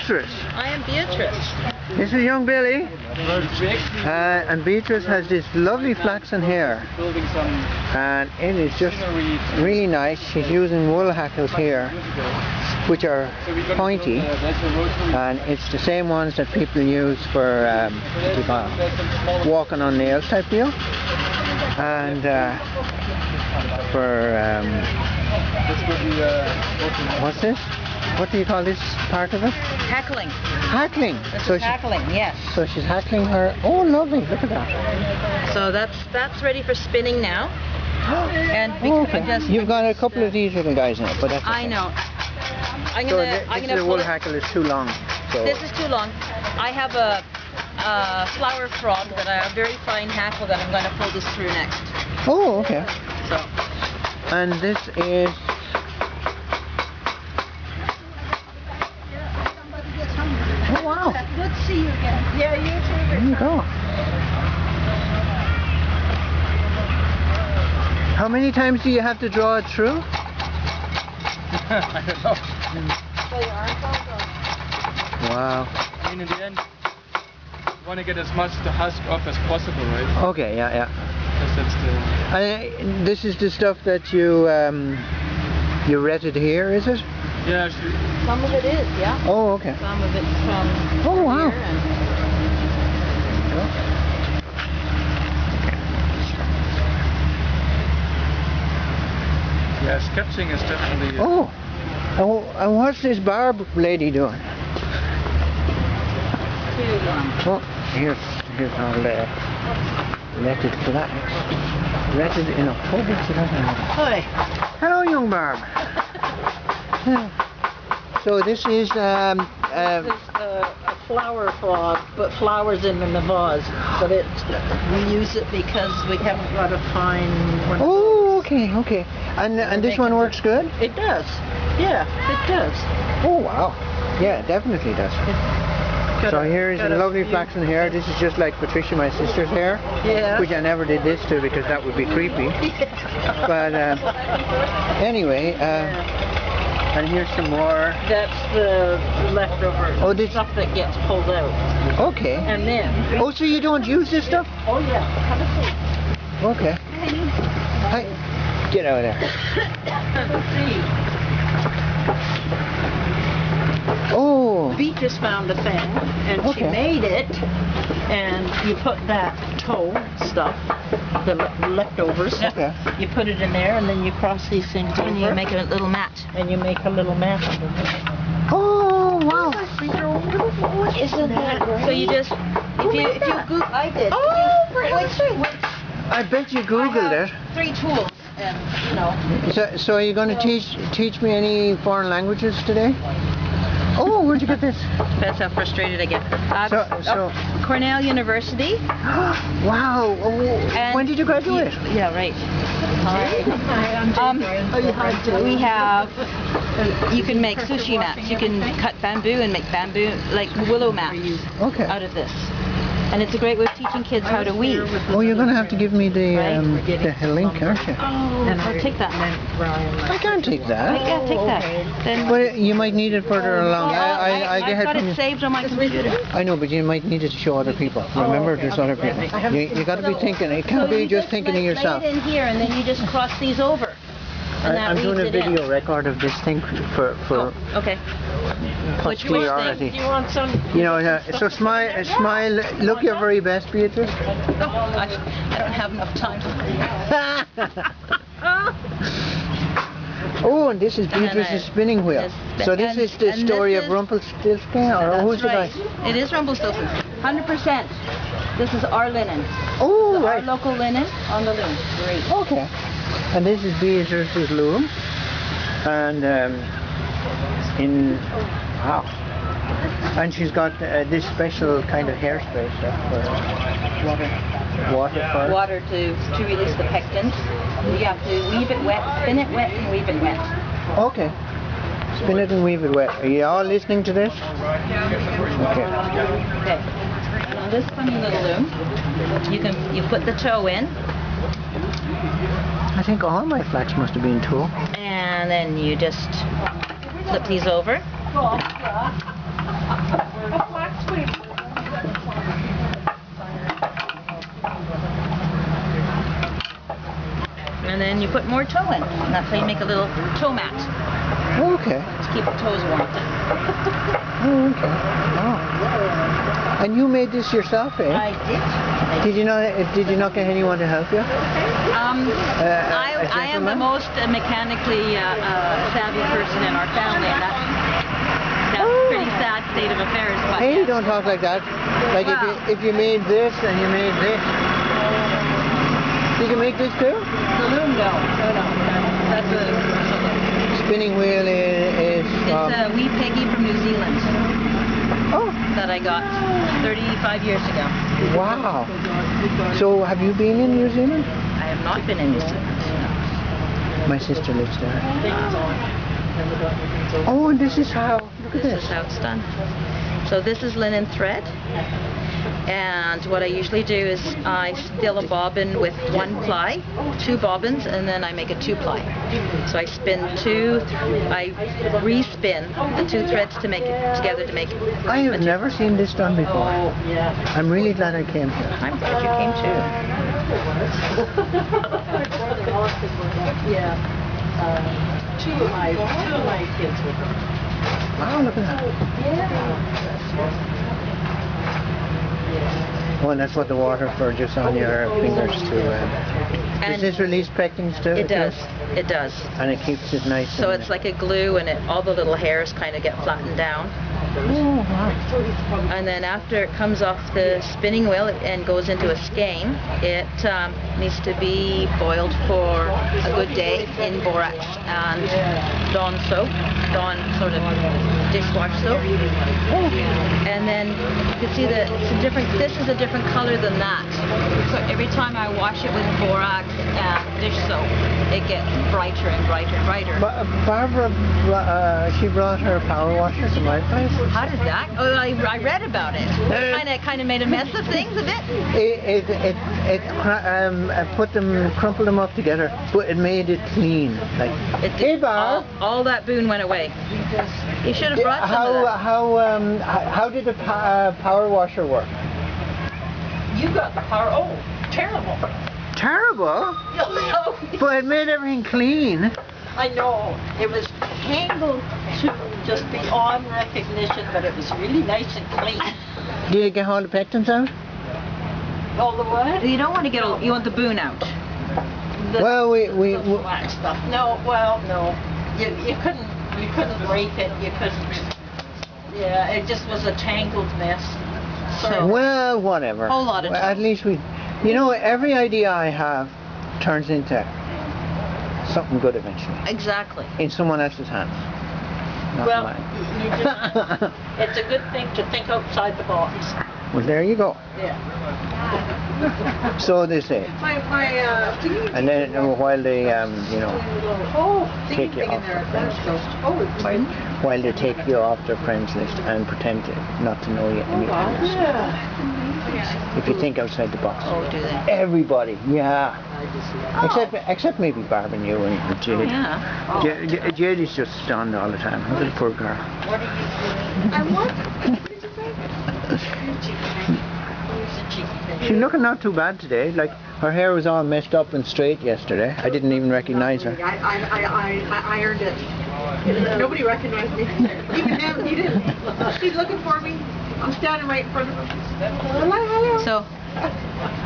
Beatrice. I am Beatrice. This is young Billy. And Beatrice has this lovely flaxen hair. And it is just really nice. She's using wool hackles here, which are pointy. And it's the same ones that people use for walking on nails type deal. And what's this? What do you call this part of it? Hackling. Hackling. So hackling, yes. So she's hackling her. Oh, lovely! Look at that. So that's ready for spinning now. And okay. You've got a couple of these little guys now, but that's. I know. The wool hackle is too long. So. This is too long. I have a flower frog that a very fine hackle that I'm going to pull this through next. Oh, okay. So. And this is. Oh wow! Good to see you again. Yeah, you too. There you go. How many times do you have to draw it through? I don't know. Wow. I mean, in the end, you want to get as much the husk off as possible, right? Okay, yeah. Because that's the... this is the stuff that you retted here, is it? Yeah. Some of it is, yeah. Oh, okay. Some of it's from oh, wow. here and yeah, sketching is definitely... Oh, and what's this Barb lady doing? Oh, here's our letted flax. Retted in October 2011. Hi. Hello, young Barb. So this is a flower frog, but flowers in the vase. But we use it because we haven't got a fine one. Oh, okay. And this one works good? It does. Yeah, it does. Oh wow. Yeah, it definitely does. So here is a lovely flaxen hair. This is just like Patricia, my sister's hair. Yeah. Which I never did this to because that would be creepy. Yeah. But anyway. And here's some more. That's the leftover stuff that gets pulled out. Okay. And then. Oh, so you don't use this stuff? Oh yeah. Have a seat. Okay. Hi. Get out of there. Have a seat. Oh. Beatrice found a thing, and she made it, and you put that toe stuff, the leftovers, you put it in there, and then you cross these things over. And you make a little mat. And you make a little mat. Oh, wow. Isn't that great? So you just, if you Google, I did. Oh, for heaven's sake. I bet you Googled it. 3 tools, and you know. So are you going to teach me any foreign languages today? Oh, where'd you get this? That's how frustrated I get. So Cornell University. Wow. And when did you graduate? Yeah, right. We have, you can make sushi mats. You can cut bamboo and make bamboo, like willow mats out of this. And it's a great way of teaching kids how to weave. Oh, you're going to have to give me the link, aren't you? Oh, and I'll take that. I can't take that. Yeah, take that. Then but you might need it further along. I've got it saved on my computer. I know, but you might need it to show other people. Remember, there's other people. You got to be thinking. It can't be just thinking of yourself. Lay it in here, and then you just cross these over. I'm doing a video record of this thing for okay. Posterity. Do you want some? You know, so smile, look your very best, Beatrice. I don't have enough time. Oh, and this is Beatrice's spinning wheel. So this is the story of Rumpelstiltskin, or who's the guy? It is Rumpelstiltskin. 100%. This is our linen. Oh, right. Our local linen on the loom. Great. Okay. And this is Beatrice's loom. And wow. And she's got this special kind of hairspray stuff for water to release the pectins. You have to weave it wet, spin it wet, and weave it wet. Okay. Spin it and weave it wet. Are you all listening to this? Okay. Okay. On this funny little loom, you put the toe in. I think all my flax must have been tulle. And then you just flip these over. And then you put more toe in. And that's how you make a little toe mat. Oh, okay. To keep the toes warm. Oh, okay. Oh. And you made this yourself, eh? I did. Did you not get anyone to help you? I am the most mechanically savvy person in our family, and that's a pretty sad state of affairs. But Hey, don't talk like that. Like Wow. if you made this and you made this. Did you make this too? the loom, no. That's a Spinning wheel is it's a wee piggy from New Zealand oh, that I got 35 years ago. wow. So have you been in New Zealand? I have not been in New Zealand. My sister lives there. Oh, and this is how, look at This this. is how it's done. So this is linen thread, and what I usually do is I still a bobbin with one ply, 2 bobbins, and then I make a 2-ply. So I spin I respin the 2 threads to make it together to make it. I have never seen this done before. I'm really glad I came here. I'm glad you came too. Two of my kids with them. Wow, look at that. Oh, and that's what the water for just on your fingers too. Does And this release pectins too? it does. It does. And it keeps it nice. So and, it's like a glue, and all the little hairs kind of get flattened down. Oh, wow. And then after it comes off the spinning wheel and goes into a skein, it needs to be boiled for a good day in borax and Dawn soap, Dawn sort of dishwash soap. And then you can see that this is a different color than that. So every time I wash it with borax and dish soap, it gets brighter and brighter and brighter. Barbara, she brought her power washer to my place. How did that? Oh, I read about it. Kind of made a mess of things a bit. Crumpled them up together, but it made it clean. Like, hey, Barb. All that boon went away. You should have brought some of that. How did the power washer work? You got the power. Oh, terrible. Terrible. But it made everything clean. I know. It was tangled to just beyond recognition, but it was really nice and clean. Did you get all the pectins out? All the what? You don't want to get you want the boon out. Well, we The flax stuff. No, well, no. You couldn't break it. You couldn't. Yeah, it just was a tangled mess. So, well, whatever. Whole lot of Well, at least every idea I have turns into something good eventually. exactly. In someone else's hands. Not Well, mine. you just, it's a good thing to think outside the box. Well, there you go. Yeah. So they say. And then while they, take you off their friends list. While they take you off their friends list and pretend not to know you anymore. If you think outside the box. Oh, do they? Everybody, yeah. Except maybe Barb and you and Jade. Yeah. Jade is just stunned all the time. Look at the poor girl. What are you doing? She's looking not too bad today. Like, her hair was all messed up and straight yesterday. I didn't even recognize her. I ironed it. Nobody recognized me. Even him, he didn't. He's looking for me. I'm standing right in front of him. Hello. So,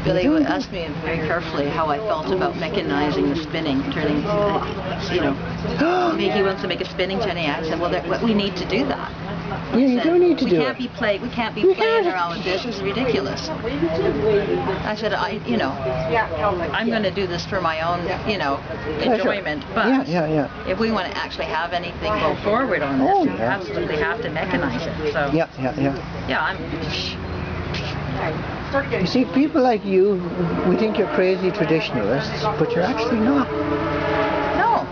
Billy asked me very carefully how I felt about mechanizing the spinning, turning, he wants to make a spinning turning. I said, well, we need to do that. Yeah, you do need to do it. We can't be playing around with this. It's ridiculous. I said, I'm going to do this for my own, enjoyment. But if we want to actually have anything go forward on this, we absolutely have to mechanize it. So yeah, You see, people like you, we think you're crazy traditionalists, but you're actually not. No.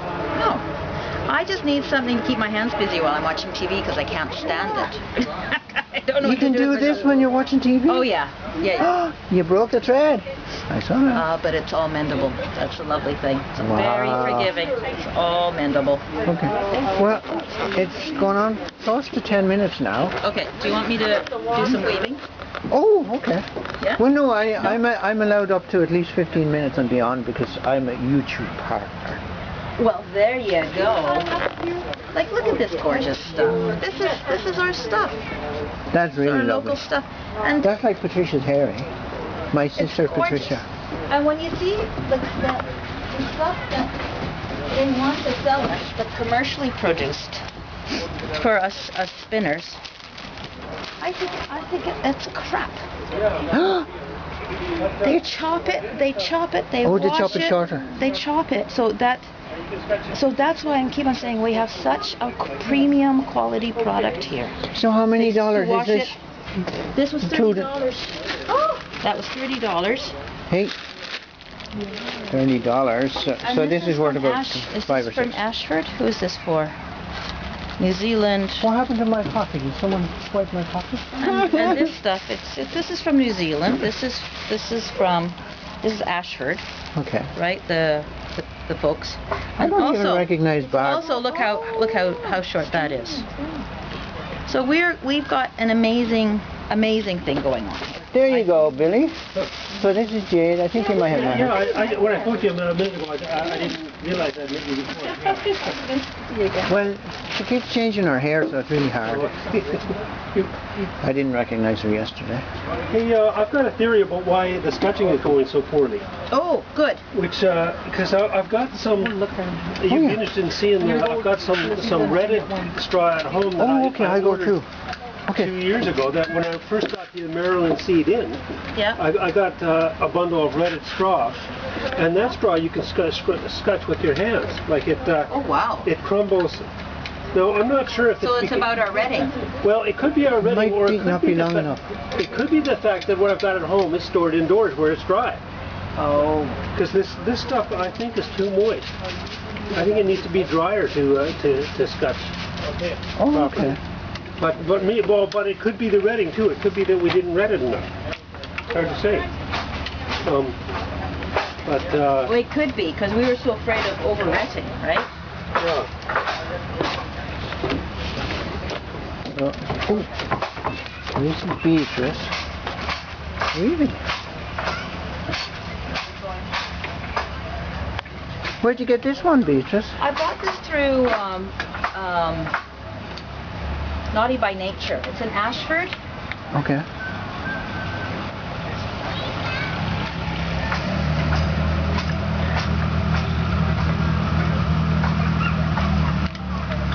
I just need something to keep my hands busy while I'm watching TV because I can't stand it. I don't know You what to can do with this myself. when you're watching TV? Oh yeah, yeah. You broke the thread. I saw that. But it's all mendable. That's the lovely thing. It's Wow. very forgiving. It's all mendable. Okay. Well, it's going on close to 10 minutes now. Okay. Do you want me to do some weaving? Oh, okay. Yeah. Well, no, I'm allowed up to at least 15 minutes and beyond because I'm a YouTube partner. Well, there you go. Like, look at this gorgeous stuff. This is our stuff. That's really Our lovely. local stuff. And That's like Patricia's hair, eh? My sister it's gorgeous. Patricia. And when you see the stuff that they want to sell us, the commercially produced for us spinners, I think it's crap. They chop it, they Oh, they wash chop it shorter. They chop it so that's why I keep on saying we have such a premium quality product here. So how many dollars is wash this? This was Two- $30. Oh, that was $30. Hey, $30. And So this is worth from about Is 5 or this from 6. Ashford? Who is this for? New Zealand. What happened to my coffee? Did someone swipe my coffee? And this stuff, this is from New Zealand. This is Ashford, Okay. right? The folks. I And don't even recognize Barb. Also, look how short that is. So we've got an amazing thing going on here. There you go, Billy. So this is Jade. I think you might have met her. Yeah, when I spoke to you a minute ago, I didn't realize I'd met you before. Well, she keeps changing her hair, so it's really hard. I didn't recognize her yesterday. Hey, I've got a theory about why the scratching is going so poorly. Oh, good. Which, because I've got some. You'd be interested in seeing. I've got some Reddit straw at home that I go ordered too. Okay. 2 years ago. That when I first got the Maryland seed in, Yeah. I got a bundle of Reddit straw, and that straw you can scratch with your hands, like it. Oh wow. It crumbles. No, I'm not sure if So it's about our redding. Well, it could be our redding, Might or be it could not be be the long enough. It could be the fact that what I've got at home is stored indoors where it's dry. Oh. Because this stuff I think is too moist. I think it needs to be drier to scotch. Oh, okay. But it could be the redding too. It could be that we didn't red it enough. Hard to say. Well, it could be because we were so afraid of over-retting, right? Yeah. This is Beatrice. Really? Where'd you get this one, Beatrice? I bought this through Naughty by Nature. It's in Ashford. Okay.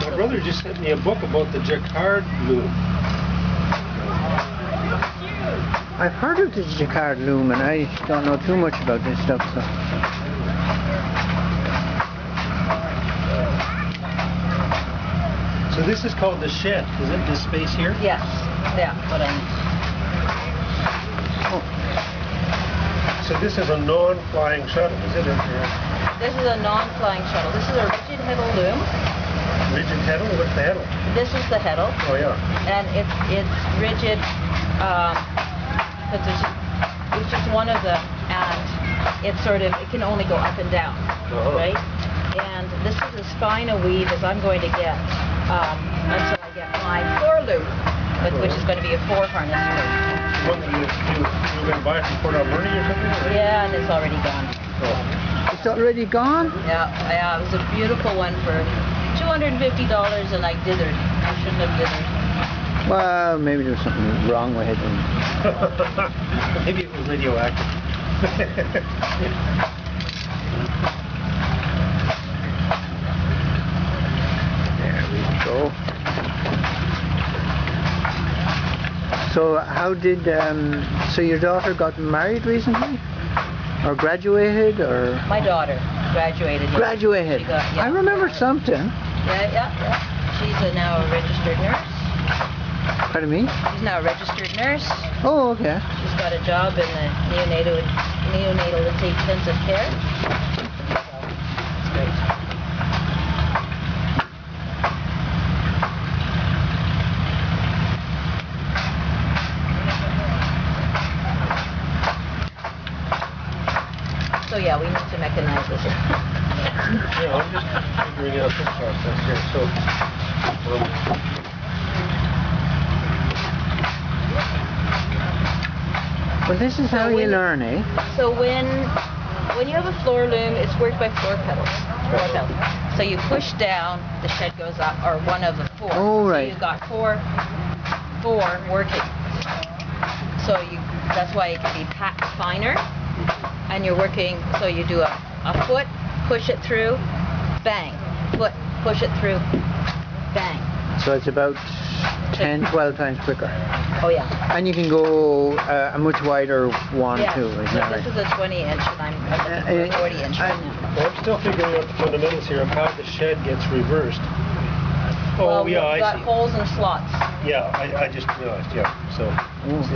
My brother just sent me a book about the jacquard loom. I've heard of the jacquard loom, and I don't know too much about this stuff, so. So this is called the shed. Is it this space here? Yes. Yeah. What I So this is a non-flying shuttle, is it? This is a non-flying shuttle. This is a rigid heddle loom. Rigid heddle? What's the heddle? This is the heddle, Oh yeah. and it's rigid. But it's just one of them, and it can only go up and down, right? And this is as fine a weave as I'm going to get until I get my 4 loom, which is going to be a 4 harness loom. One that you were going to buy from Port Alberta or something? Yeah, and it's already gone. It's already gone? Yeah, it was a beautiful one for $250, and I dithered. I shouldn't have dithered. Well, maybe there was something wrong with it. Maybe it was radioactive. There we go. So how did, so your daughter got married recently? Or graduated, or? My daughter graduated. Graduated? She got, yeah. I remember something. Yeah. She's now a registered nurse. Pardon me? She's now a registered nurse. Oh, okay. She's got a job in the neonatal intensive care. It's great. yeah, we need to mechanize this. Yeah, I'm just figuring out this process here. So, Well, this is how you learn, eh? So when you have a floor loom, it's worked by floor pedals. So you push down, the shed goes up, or one of the four. Oh, right. So you've got four working. So that's why it can be packed finer. And you're working, so you do a foot, push it through, bang. Foot, push it through, bang. So it's about 10, 12 times quicker. Oh yeah. And you can go a much wider one Yeah. too, is So that this right? is a 20-inch, and I'm looking for a 40-inch right now. well, I'm still figuring out the fundamentals here of how the shed gets reversed. Oh, Well, yeah, we've I got see. holes and slots. Yeah, I just realized, yeah. So, Oh. so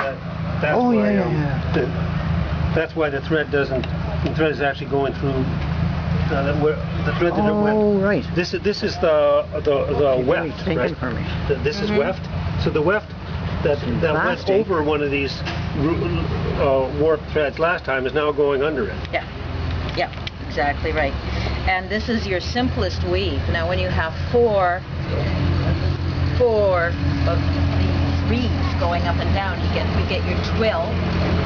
that's Oh, why, yeah, yeah. that's why the thread is actually going through, the thread that it went. Oh, right. This is the weft, thinking right? for me. This is weft. So the weft that went Plastic. over one of these warped threads last time is now going under it. Yeah. Yeah, exactly right. And this is your simplest weave. Now when you have four of these reeds going up and down, you get your twill,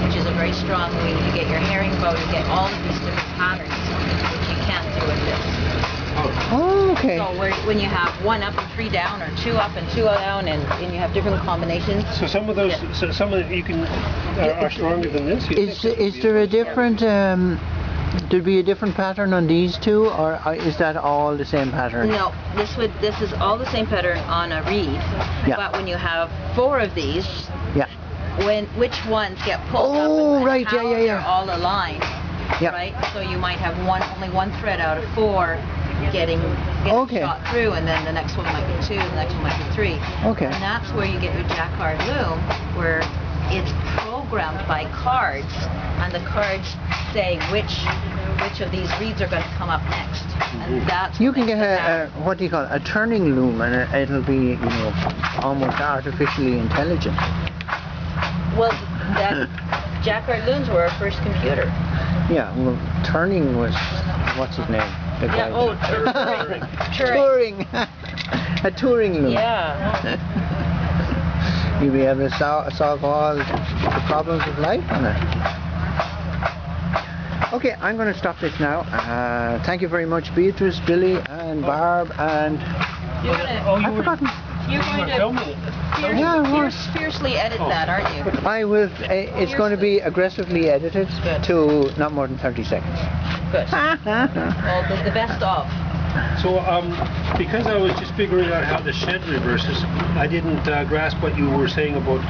which is a very strong weave. You get your herringbow, you get all of these different patterns, which you can't do with this. Oh, okay. So when you have one up and three down, or two up and two down, and you have different combinations. So some of those, Yeah. so some of you can are stronger than this. You Is think? there a different there'd be a different pattern on these two, or is that all the same pattern? No, this is all the same pattern on a reed. Yeah. But when you have four of these, Yeah. which ones get pulled up Oh, and right, how yeah, yeah, yeah. they're all aligned, Yeah. right? So you might have only one thread out of four getting Okay. shot through, and then the next one might be two, the next one might be three. Okay. And that's where you get your jacquard loom, where it's programmed by cards, and the cards say which of these reeds are going to come up next, and that's You what can makes get the pattern. what do you call it, a turning loom, and it'll be, almost artificially intelligent. Well, that jacquard looms were our first computer. Yeah, well, turning was, what's his name? The Yeah, guy. oh, Turing. Touring. A touring loom. Yeah. You'll be able to solve all the problems of life on it. Okay, I'm going to stop this now. Thank you very much, Beatrice, Billy, and Barb, and You're gonna, I've forgotten. you're going to filming it. Yeah, I was. fiercely edit that, aren't you? I will. It's going to be aggressively edited to not more than 30 seconds. Good. Well, the best of. So, because I was just figuring out how the shed reverses, I didn't grasp what you were saying about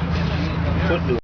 foot loom.